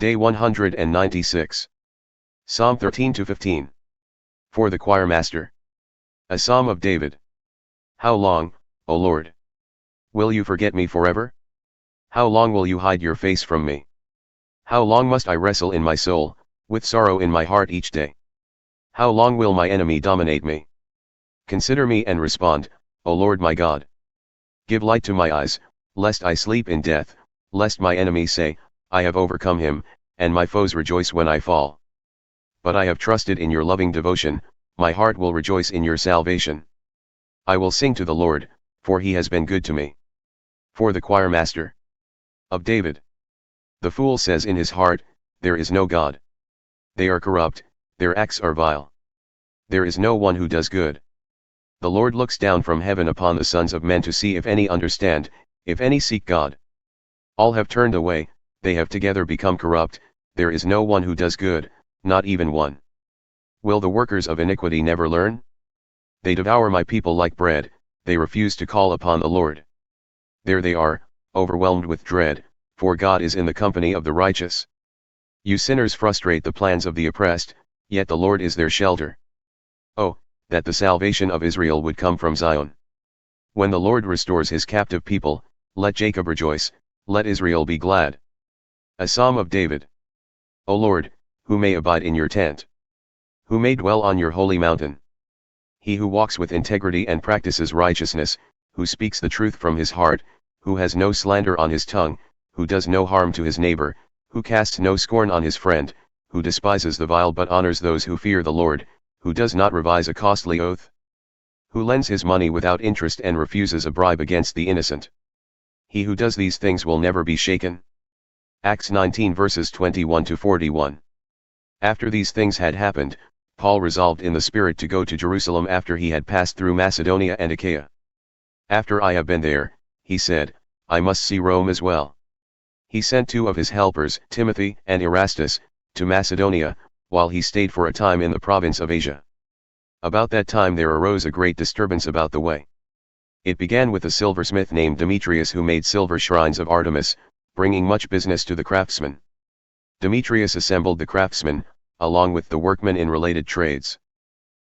Day 196. Psalm 13-15. For the choirmaster. A Psalm of David. How long, O Lord? Will you forget me forever? How long will you hide your face from me? How long must I wrestle in my soul, with sorrow in my heart each day? How long will my enemy dominate me? Consider me and respond, O Lord my God. Give light to my eyes, lest I sleep in death, lest my enemies say, I have overcome him, and my foes rejoice when I fall. But I have trusted in your loving devotion, my heart will rejoice in your salvation. I will sing to the Lord, for he has been good to me. For the choirmaster. Of David. The fool says in his heart, there is no God. They are corrupt, their acts are vile. There is no one who does good. The Lord looks down from heaven upon the sons of men to see if any understand, if any seek God. All have turned away, they have together become corrupt, there is no one who does good, not even one. Will the workers of iniquity never learn? They devour my people like bread, they refuse to call upon the Lord. There they are, overwhelmed with dread, for God is in the company of the righteous. You sinners frustrate the plans of the oppressed, yet the Lord is their shelter. Oh, that the salvation of Israel would come from Zion. When the Lord restores his captive people, let Jacob rejoice, let Israel be glad. A Psalm of David. O Lord, who may abide in your tent? Who may dwell on your holy mountain? He who walks with integrity and practices righteousness, who speaks the truth from his heart, who has no slander on his tongue, who does no harm to his neighbor, who casts no scorn on his friend, who despises the vile but honors those who fear the Lord, who does not revise a costly oath, who lends his money without interest and refuses a bribe against the innocent. He who does these things will never be shaken. Acts 19 verses 21-41. After these things had happened, Paul resolved in the Spirit to go to Jerusalem after he had passed through Macedonia and Achaia. After I have been there, he said, I must see Rome as well. He sent two of his helpers, Timothy and Erastus, to Macedonia, while he stayed for a time in the province of Asia. About that time there arose a great disturbance about the way. It began with a silversmith named Demetrius who made silver shrines of Artemis, bringing much business to the craftsmen. Demetrius assembled the craftsmen, along with the workmen in related trades.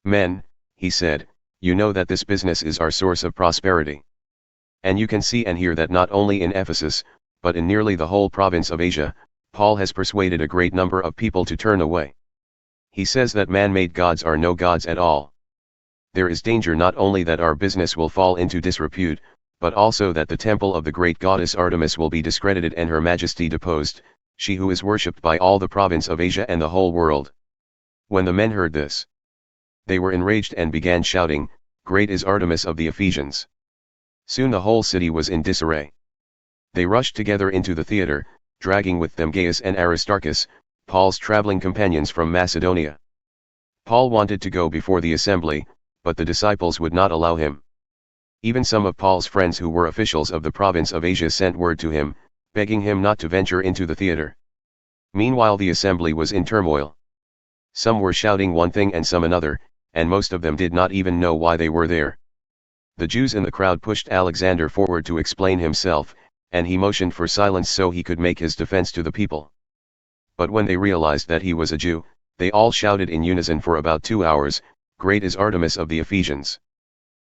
Men, he said, you know that this business is our source of prosperity. And you can see and hear that not only in Ephesus, but in nearly the whole province of Asia, Paul has persuaded a great number of people to turn away. He says that man-made gods are no gods at all. There is danger not only that our business will fall into disrepute, but also that the temple of the great goddess Artemis will be discredited and her majesty deposed, she who is worshipped by all the province of Asia and the whole world. When the men heard this, they were enraged and began shouting, Great is Artemis of the Ephesians. Soon the whole city was in disarray. They rushed together into the theater, dragging with them Gaius and Aristarchus, Paul's traveling companions from Macedonia. Paul wanted to go before the assembly, but the disciples would not allow him. Even some of Paul's friends who were officials of the province of Asia sent word to him, begging him not to venture into the theater. Meanwhile the assembly was in turmoil. Some were shouting one thing and some another, and most of them did not even know why they were there. The Jews in the crowd pushed Alexander forward to explain himself, and he motioned for silence so he could make his defense to the people. But when they realized that he was a Jew, they all shouted in unison for about 2 hours, Great is Artemis of the Ephesians.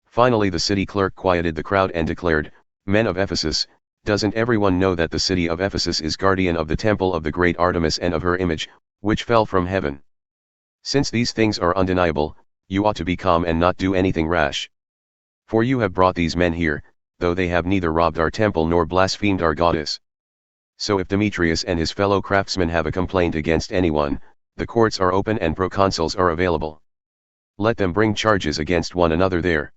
Finally the city clerk quieted the crowd and declared, Men of Ephesus, doesn't everyone know that the city of Ephesus is guardian of the temple of the great Artemis and of her image, which fell from heaven? Since these things are undeniable, you ought to be calm and not do anything rash. For you have brought these men here, though they have neither robbed our temple nor blasphemed our goddess. So if Demetrius and his fellow craftsmen have a complaint against anyone, the courts are open and proconsuls are available. Let them bring charges against one another there.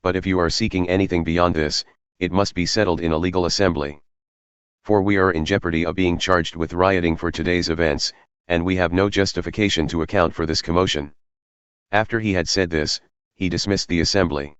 But if you are seeking anything beyond this, it must be settled in a legal assembly. For we are in jeopardy of being charged with rioting for today's events, and we have no justification to account for this commotion. After he had said this, he dismissed the assembly.